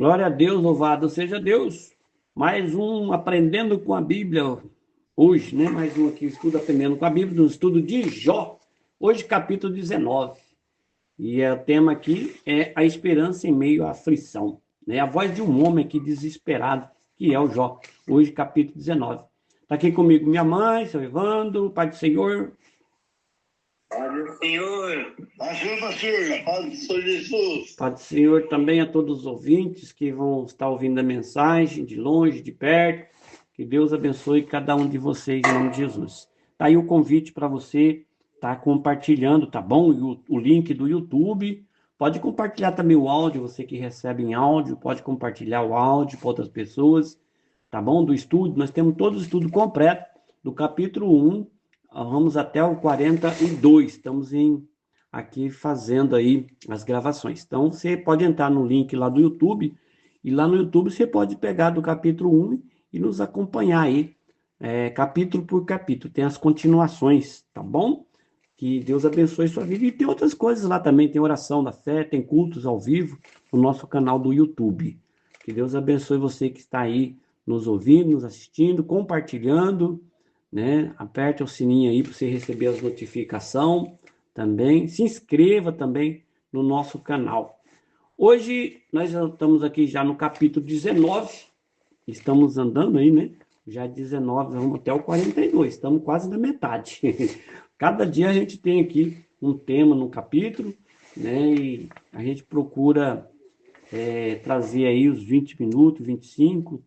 Glória a Deus, louvado seja Deus. Mais um Aprendendo com a Bíblia hoje, né? Mais um aqui, estudo Aprendendo com a Bíblia, no estudo de Jó. Hoje, capítulo 19. E o tema aqui é a esperança em meio à aflição, né? A voz de um homem aqui desesperado, que é o Jó. Hoje, capítulo 19. Está aqui comigo minha mãe, seu Evandro, Pai do Senhor. Paz do Senhor. Pastor. Paz do Senhor Jesus. Pai do Senhor também a todos os ouvintes que vão estar ouvindo a mensagem, de longe, de perto. Que Deus abençoe cada um de vocês em nome de Jesus. Tá aí o convite para você estar compartilhando, tá bom? O link do YouTube. Pode compartilhar também o áudio, você que recebe em áudio, pode compartilhar o áudio para outras pessoas, tá bom? Do estudo, nós temos todo o estudo completo, do capítulo 1, vamos até o 42. Estamos aqui fazendo aí as gravações. Então, você pode entrar no link lá do YouTube, e lá no YouTube você pode pegar do capítulo 1 e nos acompanhar aí, capítulo por capítulo. Tem as continuações, tá bom? Que Deus abençoe sua vida. E tem outras coisas lá também, tem oração da fé, tem cultos ao vivo no nosso canal do YouTube. Que Deus abençoe você que está aí nos ouvindo, nos assistindo, compartilhando, né? Aperte o sininho aí para você receber as notificações também. Se inscreva também no nosso canal. Hoje nós já estamos aqui já no capítulo 19. Estamos andando aí, né? Já 19, vamos até o 42. Estamos quase na metade. Cada dia a gente tem aqui um tema no capítulo, né? E a gente procura trazer aí os 20 minutos, 25,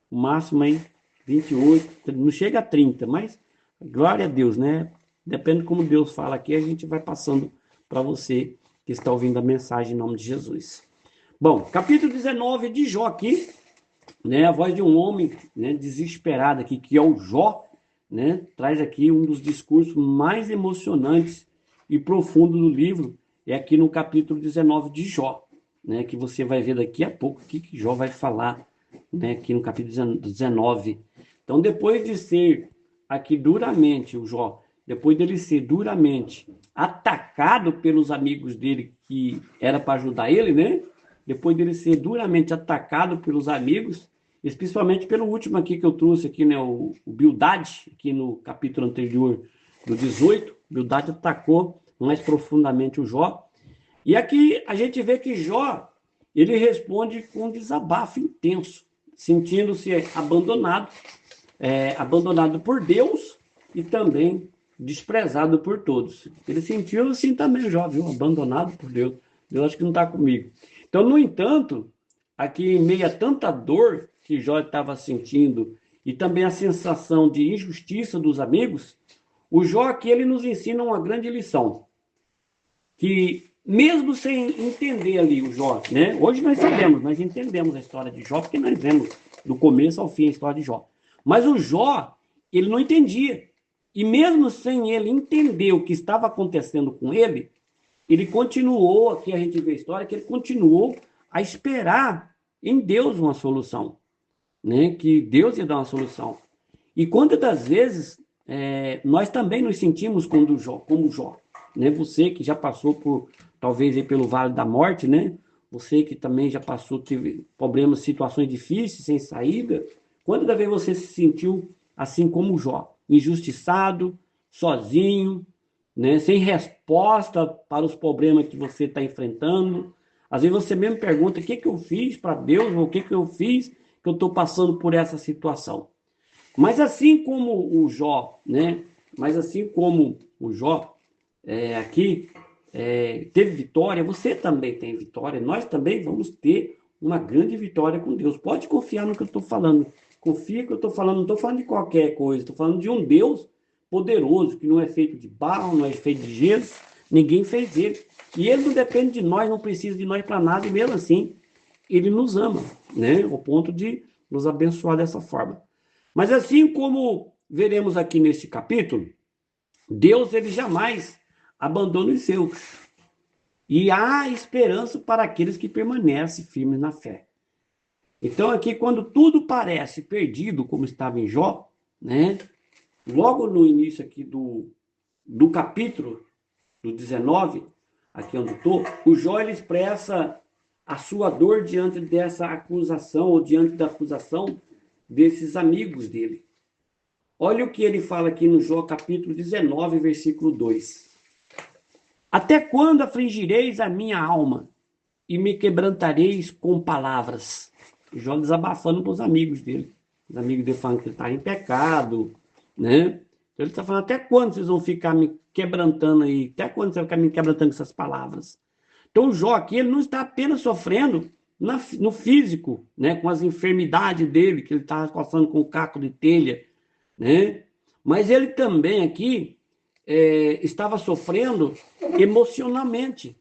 o máximo aí 28, não chega a 30, mas glória a Deus, né? Depende de como Deus fala aqui, a gente vai passando para você que está ouvindo a mensagem em nome de Jesus. Bom, capítulo 19 de Jó aqui, né? A voz de um homem, né, desesperado aqui, que é o Jó, né? Traz aqui um dos discursos mais emocionantes e profundos do livro, é aqui no capítulo 19 de Jó, né? Que você vai ver daqui a pouco o que Jó vai falar, né? Aqui no capítulo 19. Então, depois de ser aqui duramente, o Jó, depois dele ser duramente atacado pelos amigos dele, que era para ajudar ele, né? Depois dele ser duramente atacado pelos amigos, especialmente pelo último aqui que eu trouxe aqui, né? O Bildad, aqui no capítulo anterior, do 18, Bildad atacou mais profundamente o Jó. E aqui a gente vê que Jó, ele responde com um desabafo intenso, sentindo-se abandonado por Deus e também desprezado por todos. Ele sentiu assim também, Jó, viu? Abandonado por Deus. Deus acho que não está comigo. Então, no entanto, aqui em meio a tanta dor que Jó estava sentindo e também a sensação de injustiça dos amigos, o Jó aqui ele nos ensina uma grande lição, que mesmo sem entender ali o Jó, né? Hoje nós entendemos a história de Jó, porque nós vemos do começo ao fim a história de Jó. Mas o Jó, ele não entendia. E mesmo sem ele entender o que estava acontecendo com ele continuou, aqui a gente vê a história, que ele continuou a esperar em Deus uma solução, né? Que Deus ia dar uma solução. E quantas das vezes nós também nos sentimos como Jó, né? Você que já passou por, talvez, aí pelo vale da morte, né? Você que também já passou, teve problemas, situações difíceis, sem saída. Quantas das vezes você se sentiu assim como Jó, injustiçado, sozinho, né? Sem resposta para os problemas que você está enfrentando? Às vezes você mesmo pergunta: o que eu fiz para Deus? Ou o que eu fiz que eu estou passando por essa situação? Mas assim como o Jó, né? Mas assim como o Jó aqui teve vitória, você também tem vitória. Nós também vamos ter uma grande vitória com Deus. Pode confiar no que eu estou falando. Confia que eu estou falando. Não estou falando de qualquer coisa. Estou falando de um Deus poderoso, que não é feito de barro, não é feito de gesso. Ninguém fez ele. E ele não depende de nós, não precisa de nós para nada. E mesmo assim, ele nos ama, né? Ao ponto de nos abençoar dessa forma. Mas assim como veremos aqui neste capítulo, Deus ele jamais abandona os seus. E há esperança para aqueles que permanecem firmes na fé. Então aqui quando tudo parece perdido, como estava em Jó, né? Logo no início aqui do capítulo do 19, aqui onde estou, o Jó ele expressa a sua dor diante dessa acusação, ou diante da acusação desses amigos dele. Olha o que ele fala aqui no Jó capítulo 19, versículo 2. Até quando afligireis a minha alma e me quebrantareis com palavras? Jó desabafando para os amigos dele. Os amigos dele falando que ele está em pecado, né? Então ele está falando, até quando vocês vão ficar me quebrantando aí? Até quando você vai ficar me quebrantando com essas palavras? Então o Jó aqui, ele não está apenas sofrendo no físico, né? Com as enfermidades dele, que ele está passando com o caco de telha, né? Mas ele também aqui estava sofrendo emocionalmente.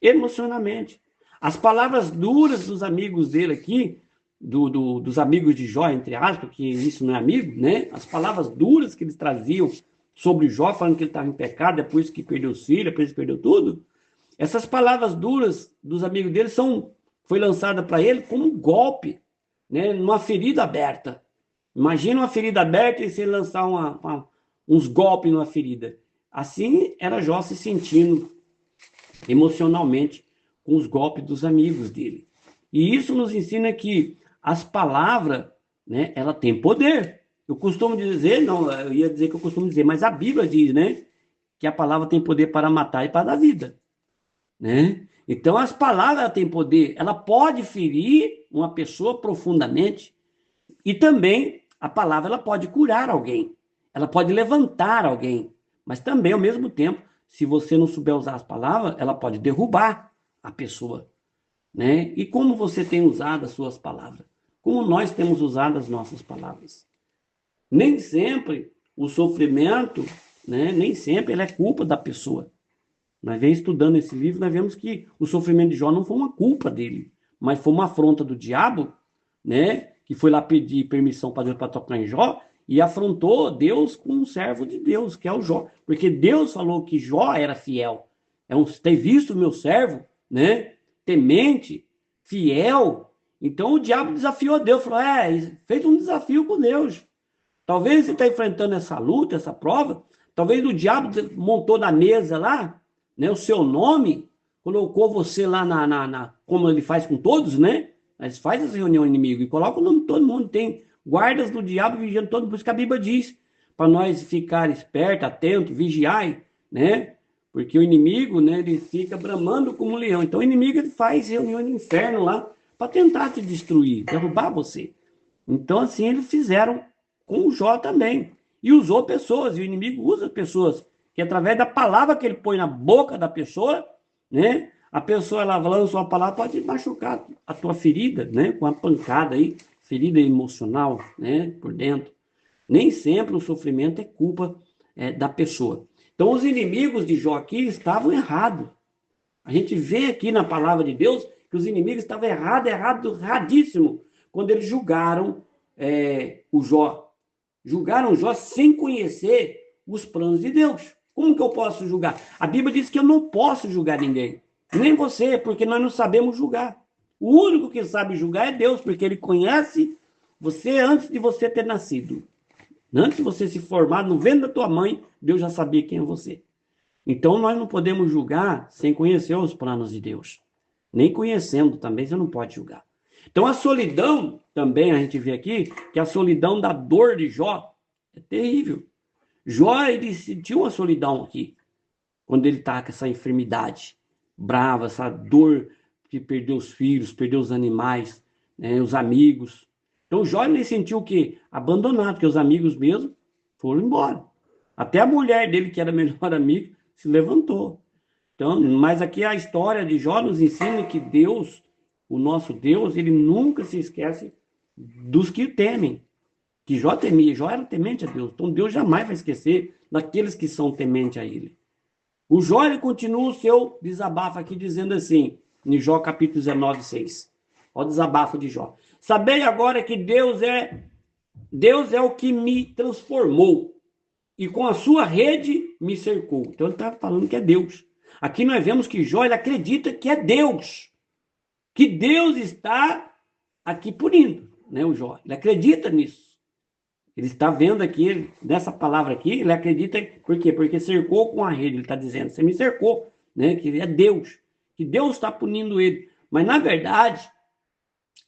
Emocionalmente. As palavras duras dos amigos dele aqui, dos amigos de Jó, entre aspas, que isso não é amigo, né? As palavras duras que eles traziam sobre Jó, falando que ele estava em pecado, depois que perdeu os filhos, depois que perdeu tudo. Essas palavras duras dos amigos dele foi lançada para ele como um golpe, né? Numa ferida aberta. Imagina uma ferida aberta e você lançar uns golpes numa ferida. Assim era Jó se sentindo emocionalmente com os golpes dos amigos dele. E isso nos ensina que as palavras, né, ela tem poder. Eu costumo dizer, não, eu ia dizer que eu costumo dizer, mas a Bíblia diz, né, que a palavra tem poder para matar e para dar vida, né? Então as palavras têm poder, ela pode ferir uma pessoa profundamente e também a palavra ela pode curar alguém, ela pode levantar alguém, mas também ao mesmo tempo, se você não souber usar as palavras, ela pode derrubar a pessoa, né? E como você tem usado as suas palavras? Como nós temos usado as nossas palavras? Nem sempre o sofrimento, né? Nem sempre ele é culpa da pessoa. Nós vem estudando esse livro, nós vemos que o sofrimento de Jó não foi uma culpa dele, mas foi uma afronta do diabo, né? Que foi lá pedir permissão para Deus para tocar em Jó e afrontou Deus com um servo de Deus, que é o Jó. Porque Deus falou que Jó era fiel. Tem visto o meu servo, né? Temente, fiel. Então o diabo desafiou Deus, falou, fez um desafio com Deus. Talvez você está enfrentando essa luta, essa prova, talvez o diabo montou na mesa lá, né, o seu nome, colocou você lá como ele faz com todos, né? Mas faz essa reunião inimigo e coloca o nome de todo mundo. Tem guardas do diabo vigiando todo mundo, por isso que a Bíblia diz, para nós ficar esperto, atento, vigiai, né? Porque o inimigo, né, ele fica bramando como um leão. Então o inimigo ele faz reunião no inferno lá para tentar te destruir, derrubar você. Então assim eles fizeram com o Jó também. E usou pessoas, e o inimigo usa pessoas, que através da palavra que ele põe na boca da pessoa, né? A pessoa, ela lança uma palavra, pode machucar a tua ferida, né? Com uma pancada aí, ferida emocional, né? Por dentro. Nem sempre o sofrimento é culpa da pessoa. Então, os inimigos de Jó aqui estavam errados. A gente vê aqui na palavra de Deus que os inimigos estavam erradíssimo, quando eles julgaram o Jó. Julgaram Jó sem conhecer os planos de Deus. Como que eu posso julgar? A Bíblia diz que eu não posso julgar ninguém. Nem você, porque nós não sabemos julgar. O único que sabe julgar é Deus, porque ele conhece você antes de você ter nascido. Antes de você se formar no ventre da tua mãe, Deus já sabia quem é você. Então nós não podemos julgar sem conhecer os planos de Deus. Nem conhecendo também você não pode julgar. Então a solidão, também a gente vê aqui, que a solidão da dor de Jó é terrível. Jó, ele sentiu uma solidão aqui, quando ele está com essa enfermidade brava, essa dor de perder os filhos, perder os animais, né, os amigos. Então Jó, ele sentiu o quê? Abandonado, porque os amigos mesmo foram embora. Até a mulher dele, que era melhor amiga, se levantou. Então, mas aqui a história de Jó nos ensina que Deus, o nosso Deus, ele nunca se esquece dos que temem. Que Jó temia, Jó era temente a Deus. Então Deus jamais vai esquecer daqueles que são tementes a ele. O Jó, ele continua o seu desabafo aqui dizendo assim, em Jó capítulo 19, 6. Olha o desabafo de Jó. Sabei agora que Deus é o que me transformou e com a sua rede me cercou. Então ele está falando que é Deus. Aqui nós vemos que Jó, ele acredita que é Deus. Que Deus está aqui punindo, né, o Jó. Ele acredita nisso. Ele está vendo aqui, nessa palavra aqui, ele acredita, por quê? Porque cercou com a rede, ele está dizendo, você me cercou, né? Que é Deus, que Deus está punindo ele. Mas, na verdade,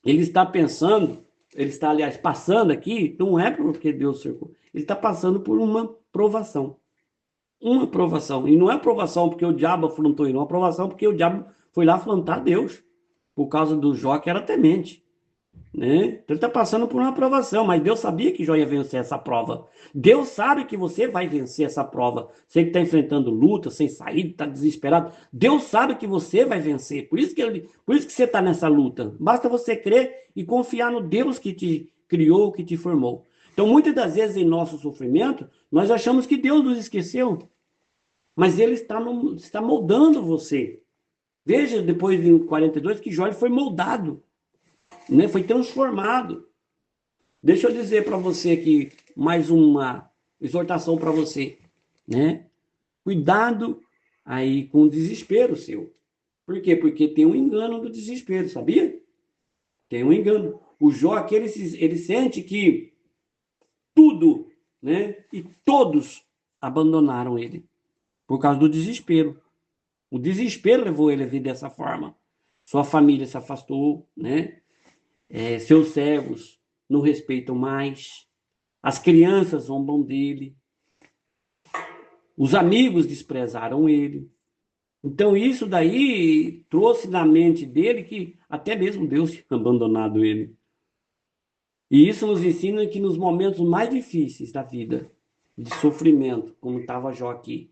ele está pensando, ele está, aliás, passando aqui, não é porque Deus cercou, ele está passando por uma provação. Uma provação. E não é provação porque o diabo afrontou ele, é uma provação porque o diabo foi lá afrontar Deus, por causa do Jó, que era temente. Né? Então ele está passando por uma provação, mas Deus sabia que Jó ia vencer essa prova. Deus sabe que você vai vencer essa prova. Você que está enfrentando luta, sem saída, está desesperado. Deus sabe que você vai vencer. Por isso que você está nessa luta. Basta você crer e confiar no Deus que te criou, que te formou. Então, muitas das vezes em nosso sofrimento, nós achamos que Deus nos esqueceu. Mas Ele está moldando você. Veja, depois de 42, que Jó foi moldado. Né? Foi transformado. Deixa eu dizer para você aqui mais uma exortação para você, né? Cuidado aí com o desespero seu. Por quê? Porque tem um engano do desespero, sabia? Tem um engano. O Jó aqui, ele sente que tudo, né? E todos abandonaram ele por causa do desespero. O desespero levou ele a vir dessa forma. Sua família se afastou, né? Seus servos não respeitam mais, as crianças zombam dele, os amigos desprezaram ele. Então isso daí trouxe na mente dele que até mesmo Deus tinha abandonado ele. E isso nos ensina que nos momentos mais difíceis da vida, de sofrimento, como estava Jó aqui,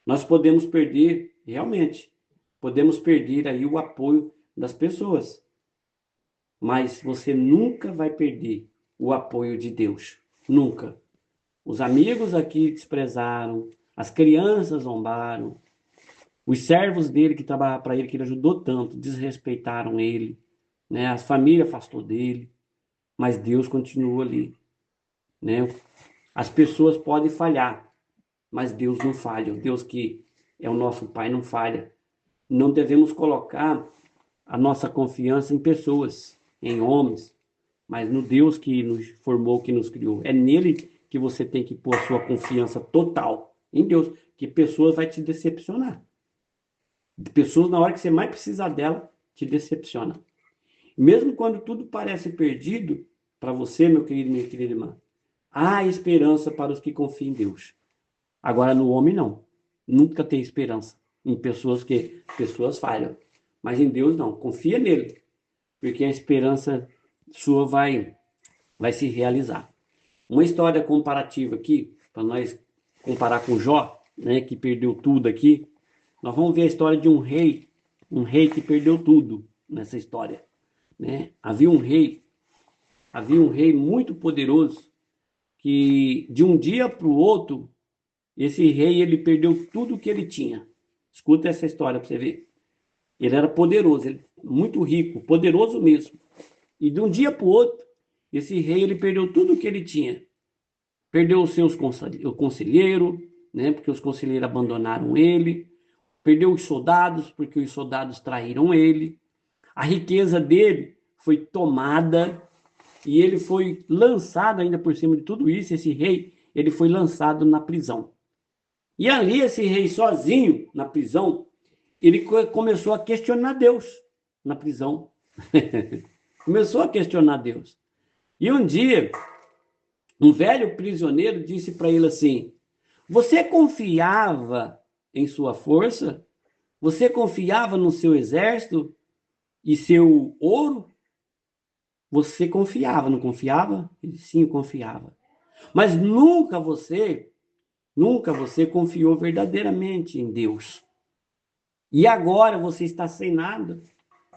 nós podemos perder, realmente, podemos perder aí o apoio das pessoas. Mas você nunca vai perder o apoio de Deus. Nunca. Os amigos aqui desprezaram, as crianças zombaram, os servos dele que trabalhavam para ele, que ele ajudou tanto, desrespeitaram ele, né? A família afastou dele, mas Deus continua ali, né? As pessoas podem falhar, mas Deus não falha. O Deus que é o nosso Pai não falha. Não devemos colocar a nossa confiança em pessoas, em homens, mas no Deus que nos formou, que nos criou. É nele que você tem que pôr a sua confiança total, em Deus, que pessoas vai te decepcionar. Pessoas, na hora que você mais precisar dela, te decepciona. Mesmo quando tudo parece perdido, para você, meu querido e minha querida irmã, há esperança para os que confiam em Deus. Agora, no homem, não. Nunca tem esperança. Em pessoas falham. Mas em Deus, não. Confia nele, porque a esperança sua vai se realizar. Uma história comparativa aqui, para nós comparar com Jó, né, que perdeu tudo aqui. Nós vamos ver a história de um rei que perdeu tudo nessa história. Né? Havia um rei muito poderoso que, de um dia para o outro, esse rei ele perdeu tudo que ele tinha. Escuta essa história para você ver. Ele era poderoso, muito rico, poderoso mesmo. E de um dia para o outro, esse rei ele perdeu tudo o que ele tinha. Perdeu o conselheiro, né, porque os conselheiros abandonaram ele. Perdeu os soldados, porque os soldados traíram ele. A riqueza dele foi tomada e ele foi lançado ainda por cima de tudo isso. Esse rei, ele foi lançado na prisão. E ali, esse rei sozinho, na prisão, ele começou a questionar Deus na prisão. Começou a questionar Deus. E um dia, um velho prisioneiro disse para ele assim: você confiava em sua força? Você confiava no seu exército e seu ouro? Você confiava, não confiava? Ele, sim, confiava. Mas nunca você confiou verdadeiramente em Deus. E agora você está sem nada.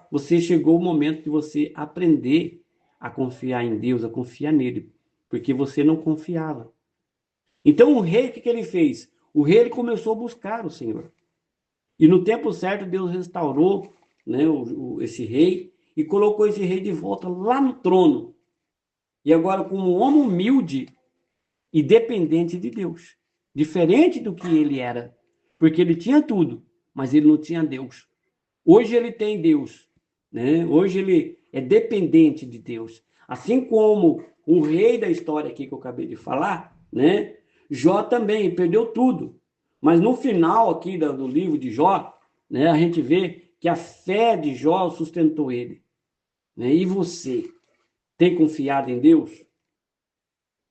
Você chegou o momento de você aprender a confiar em Deus, a confiar nele, porque você não confiava. Então o rei, o que ele fez? O rei ele começou a buscar o Senhor. E no tempo certo Deus restaurou, né, esse rei e colocou esse rei de volta lá no trono. E agora como um homem humilde e dependente de Deus. Diferente do que ele era. Porque ele tinha tudo, mas ele não tinha Deus. Hoje ele tem Deus, né? Hoje ele é dependente de Deus. Assim como o rei da história aqui que eu acabei de falar, né? Jó também perdeu tudo. Mas no final aqui do livro de Jó, né, a gente vê que a fé de Jó sustentou ele. Né? E você, tem confiado em Deus?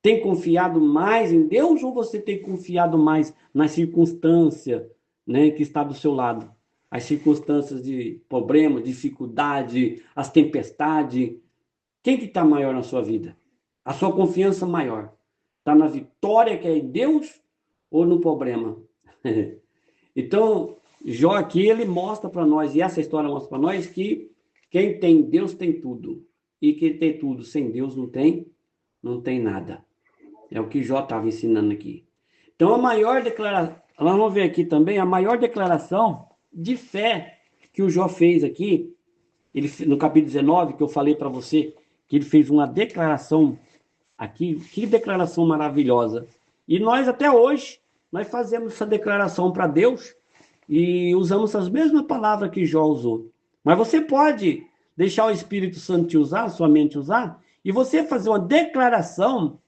Tem confiado mais em Deus ou você tem confiado mais na circunstância, né, que está do seu lado? As circunstâncias de problema, dificuldade, as tempestades. Quem que está maior na sua vida? A sua confiança maior está na vitória que é em Deus ou no problema? Então, Jó aqui, ele mostra para nós, e essa história mostra para nós, que quem tem Deus tem tudo. E quem tem tudo sem Deus não tem nada. É o que Jó estava ensinando aqui. Então, a maior declaração, nós vamos ver aqui também, a maior declaração de fé que o Jó fez aqui, ele, no capítulo 19, que eu falei para você, que ele fez uma declaração aqui, que declaração maravilhosa. E nós, até hoje, nós fazemos essa declaração para Deus e usamos as mesmas palavras que Jó usou. Mas você pode deixar o Espírito Santo te usar, sua mente usar, e você fazer uma declaração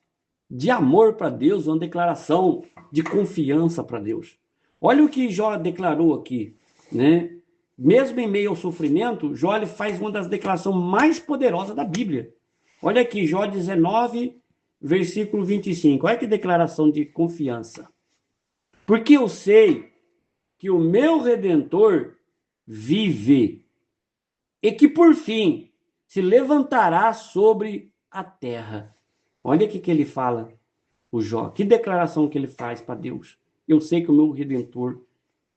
de amor para Deus, uma declaração de confiança para Deus. Olha o que Jó declarou aqui, né? Mesmo em meio ao sofrimento, Jó ele faz uma das declarações mais poderosas da Bíblia. Olha aqui, Jó 19, versículo 25. Olha que declaração de confiança. Porque eu sei que o meu Redentor vive e que por fim se levantará sobre a terra. Olha o que ele fala, o Jó. Que declaração que ele faz para Deus. Eu sei que o meu Redentor,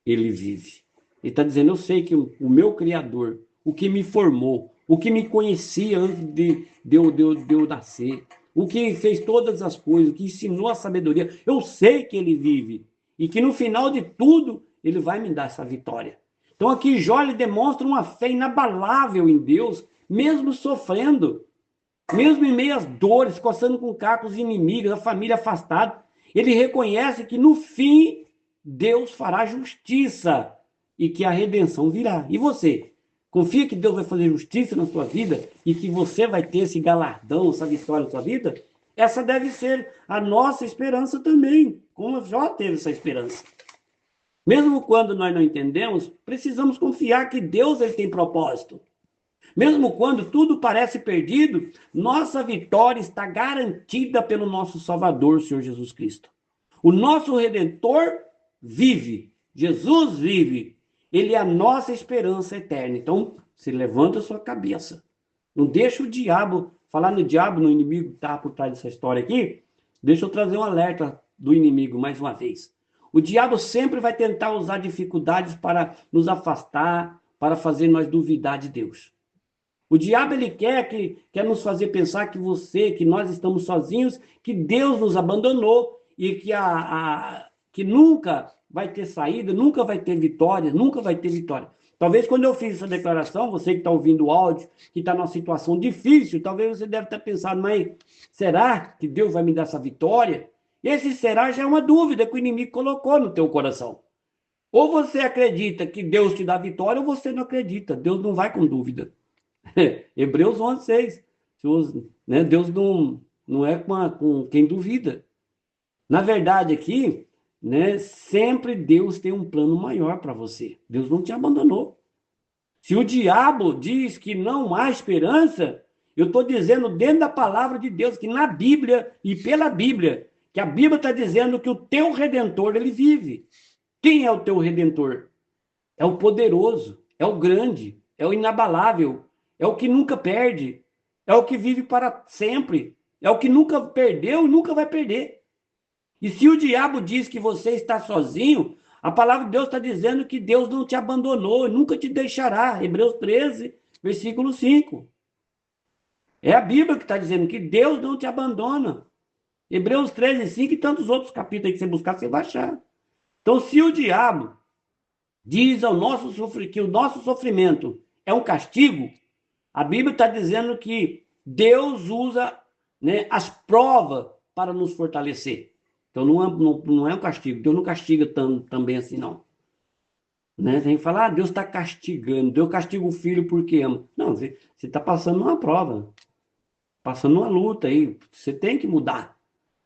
ele vive. Ele está dizendo, eu sei que o meu Criador, o que me formou, o que me conhecia antes de eu nascer, o que fez todas as coisas, o que ensinou a sabedoria, eu sei que ele vive. E que no final de tudo, ele vai me dar essa vitória. Então aqui Jó ele demonstra uma fé inabalável em Deus, mesmo sofrendo, mesmo em meio às dores, coçando com cacos inimigos, a família afastada, ele reconhece que no fim Deus fará justiça e que a redenção virá. E você? Confia que Deus vai fazer justiça na sua vida e que você vai ter esse galardão, essa vitória na sua vida? Essa deve ser a nossa esperança também, como Jó teve essa esperança. Mesmo quando nós não entendemos, precisamos confiar que Deus ele tem propósito. Mesmo quando tudo parece perdido, nossa vitória está garantida pelo nosso Salvador, Senhor Jesus Cristo. O nosso Redentor vive, Jesus vive. Ele é a nossa esperança eterna. Então, se levanta a sua cabeça. Não deixa o diabo, falar no diabo, no inimigo que está por trás dessa história aqui, deixa eu trazer um alerta do inimigo mais uma vez. O diabo sempre vai tentar usar dificuldades para nos afastar, para fazer nós duvidar de Deus. O diabo ele quer nos fazer pensar que nós estamos sozinhos, que Deus nos abandonou e que nunca vai ter saída, nunca vai ter vitória, nunca vai ter vitória. Talvez quando eu fiz essa declaração, você que está ouvindo o áudio, que está numa situação difícil, talvez você deve estar pensando, mas será que Deus vai me dar essa vitória? Esse será já é uma dúvida que o inimigo colocou no teu coração. Ou você acredita que Deus te dá vitória, ou você não acredita. Deus não vai com dúvida. Hebreus 11:6. Né? Deus não é com quem duvida. Na verdade, aqui, né, sempre Deus tem um plano maior para você. Deus não te abandonou. Se o diabo diz que não há esperança, eu estou dizendo dentro da palavra de Deus, que na Bíblia e pela Bíblia, que a Bíblia está dizendo que o teu Redentor, ele vive. Quem é o teu Redentor? É o poderoso, é o grande, é o inabalável, é o que nunca perde, é o que vive para sempre, é o que nunca perdeu e nunca vai perder. E se o diabo diz que você está sozinho, a palavra de Deus está dizendo que Deus não te abandonou, nunca te deixará. Hebreus 13, versículo 5. É a Bíblia que está dizendo que Deus não te abandona. Hebreus 13, 5 e tantos outros capítulos aí que você buscar, você vai achar. Então, se o diabo diz que o nosso sofrimento é um castigo, a Bíblia está dizendo que Deus usa, né, as provas para nos fortalecer. Então, não é um castigo. Deus não castiga também assim, não. Né? Tem que falar, Deus está castigando. Deus castiga o filho porque ama. Não, você está passando uma prova. Passando uma luta aí. Você tem que mudar.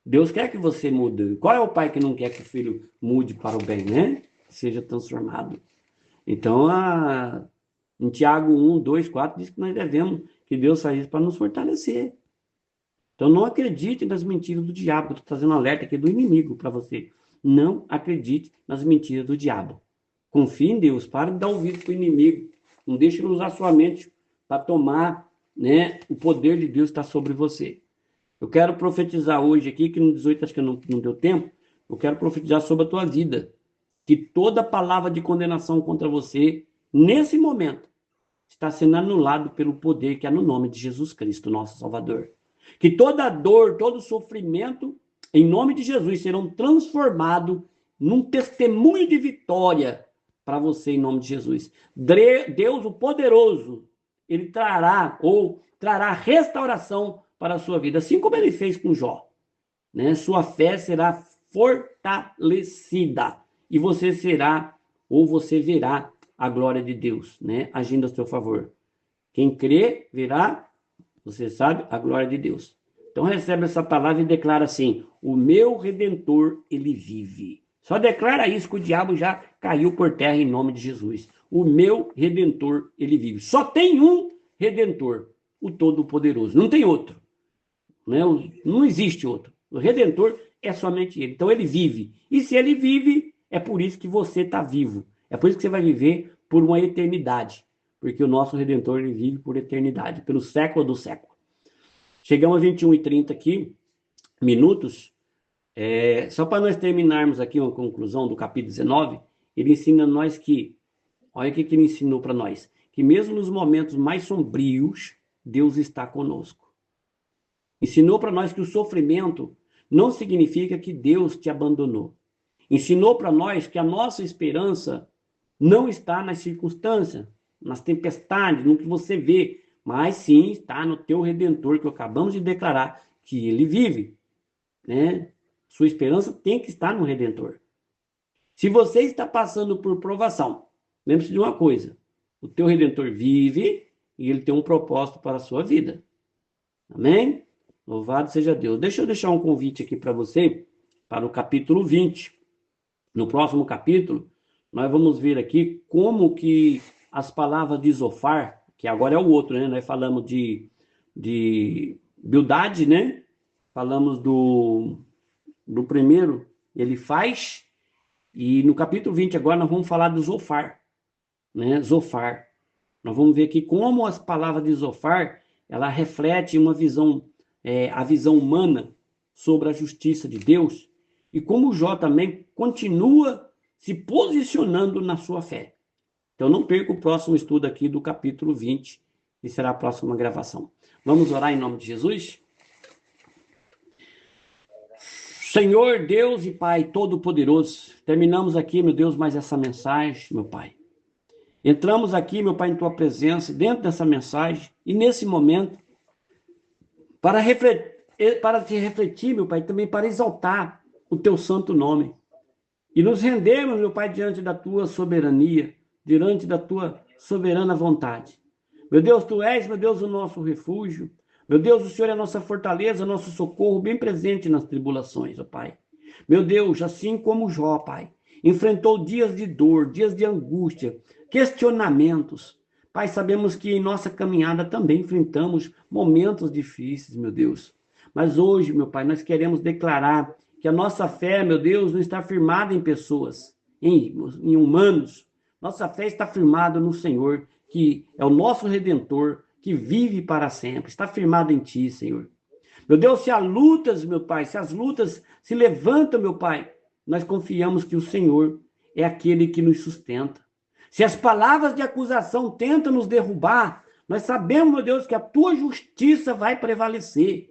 Deus quer que você mude. Qual é o pai que não quer que o filho mude para o bem, né? Seja transformado. Então, Em Tiago 1, 2, 4, diz que nós devemos, que Deus faz isso para nos fortalecer. Então, não acredite nas mentiras do diabo. Eu estou trazendo um alerta aqui do inimigo para você. Não acredite nas mentiras do diabo. Confie em Deus. Para de dar ouvido para o inimigo. Não deixe ele usar sua mente para tomar, né, o poder de Deus está sobre você. Eu quero profetizar hoje aqui, que no 18 acho que não deu tempo, eu quero profetizar sobre a tua vida. Que toda palavra de condenação contra você, nesse momento, está sendo anulado pelo poder que é no nome de Jesus Cristo, nosso Salvador. Que toda dor, todo sofrimento, em nome de Jesus, serão transformados num testemunho de vitória para você, em nome de Jesus. Deus, o poderoso, ele trará restauração para a sua vida, assim como ele fez com Jó. Né? Sua fé será fortalecida e você será, ou você verá a glória de Deus, né, agindo a seu favor. Quem crê, verá, você sabe, a glória de Deus. Então recebe essa palavra e declara assim: o meu Redentor, ele vive. Só declara isso que o diabo já caiu por terra em nome de Jesus. O meu Redentor, ele vive. Só tem um Redentor, o Todo-Poderoso. Não tem outro. Né? Não existe outro. O Redentor é somente ele. Então ele vive. E se ele vive, é por isso que você está vivo. É por isso que você vai viver por uma eternidade. Porque o nosso Redentor, ele vive por eternidade, pelo século do século. Chegamos a 21h30 aqui, minutos. Só para nós terminarmos aqui uma conclusão do capítulo 19, ele ensina a nós que, olha o que ele ensinou para nós, que mesmo nos momentos mais sombrios, Deus está conosco. Ensinou para nós que o sofrimento não significa que Deus te abandonou. Ensinou para nós que a nossa esperança não está nas circunstâncias, nas tempestades, no que você vê, mas sim está no teu Redentor, que acabamos de declarar que ele vive. Né? Sua esperança tem que estar no Redentor. Se você está passando por provação, lembre-se de uma coisa: o teu Redentor vive e ele tem um propósito para a sua vida. Amém? Louvado seja Deus. Deixa eu deixar um convite aqui para você, para o capítulo 20. No próximo capítulo, nós vamos ver aqui como que as palavras de Zofar, que agora é o outro, né? Nós falamos de Bildade, né? Falamos do primeiro, ele faz, e no capítulo 20 agora nós vamos falar do Zofar, né? Zofar. Nós vamos ver aqui como as palavras de Zofar, ela reflete uma visão, a visão humana sobre a justiça de Deus, e como Jó também continua se posicionando na sua fé. Então não perca o próximo estudo aqui do capítulo 20, que será a próxima gravação. Vamos orar em nome de Jesus? Senhor Deus e Pai Todo-Poderoso, terminamos aqui, meu Deus, mais essa mensagem, meu Pai. Entramos aqui, meu Pai, em Tua presença, dentro dessa mensagem, e nesse momento, para te refletir, meu Pai, também para exaltar o Teu santo nome. E nos rendemos, meu Pai, diante da Tua soberania, diante da Tua soberana vontade. Meu Deus, Tu és, meu Deus, o nosso refúgio. Meu Deus, o Senhor é a nossa fortaleza, nosso socorro, bem presente nas tribulações, ó Pai. Meu Deus, assim como Jó, Pai, enfrentou dias de dor, dias de angústia, questionamentos. Pai, sabemos que em nossa caminhada também enfrentamos momentos difíceis, meu Deus. Mas hoje, meu Pai, nós queremos declarar que a nossa fé, meu Deus, não está firmada em pessoas, em humanos. Nossa fé está firmada no Senhor, que é o nosso Redentor, que vive para sempre. Está firmada em Ti, Senhor. Meu Deus, se há lutas, meu Pai, se as lutas se levantam, meu Pai, nós confiamos que o Senhor é aquele que nos sustenta. Se as palavras de acusação tentam nos derrubar, nós sabemos, meu Deus, que a Tua justiça vai prevalecer.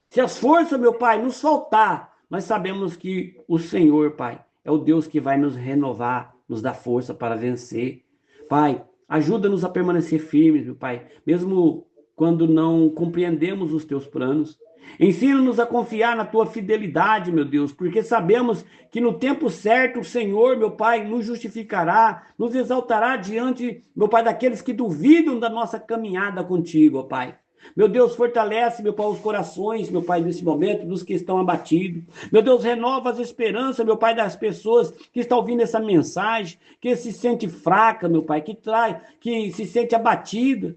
Se as forças, meu Pai, nos faltar, nós sabemos que o Senhor, Pai, é o Deus que vai nos renovar, nos dar força para vencer. Pai, ajuda-nos a permanecer firmes, meu Pai, mesmo quando não compreendemos os Teus planos. Ensina-nos a confiar na Tua fidelidade, meu Deus, porque sabemos que no tempo certo o Senhor, meu Pai, nos justificará, nos exaltará diante, meu Pai, daqueles que duvidam da nossa caminhada contigo, ó Pai. Meu Deus, fortalece, meu Pai, os corações, meu Pai, nesse momento, dos que estão abatidos. Meu Deus, renova as esperanças, meu Pai, das pessoas que estão ouvindo essa mensagem, que se sente fraca, meu Pai, que se sente abatida.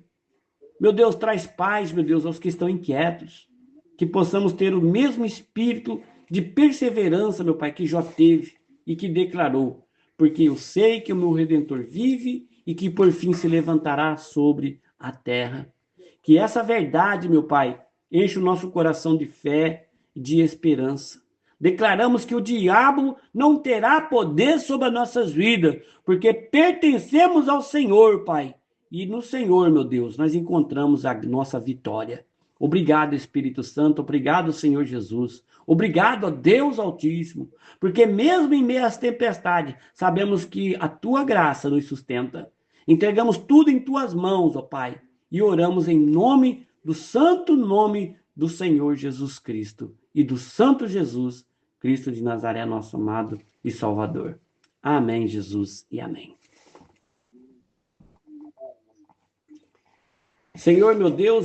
Meu Deus, traz paz, meu Deus, aos que estão inquietos. Que possamos ter o mesmo espírito de perseverança, meu Pai, que Jó teve e que declarou. Porque eu sei que o meu Redentor vive e que por fim se levantará sobre a terra. Que essa verdade, meu Pai, enche o nosso coração de fé e de esperança. Declaramos que o diabo não terá poder sobre as nossas vidas, porque pertencemos ao Senhor, Pai. E no Senhor, meu Deus, nós encontramos a nossa vitória. Obrigado, Espírito Santo. Obrigado, Senhor Jesus. Obrigado a Deus Altíssimo, porque mesmo em meio às tempestades, sabemos que a tua graça nos sustenta. Entregamos tudo em tuas mãos, ó Pai, e oramos em nome do santo nome do Senhor Jesus Cristo e do Santo Jesus, Cristo de Nazaré, nosso amado e Salvador. Amém, Jesus, e amém. Senhor, meu Deus,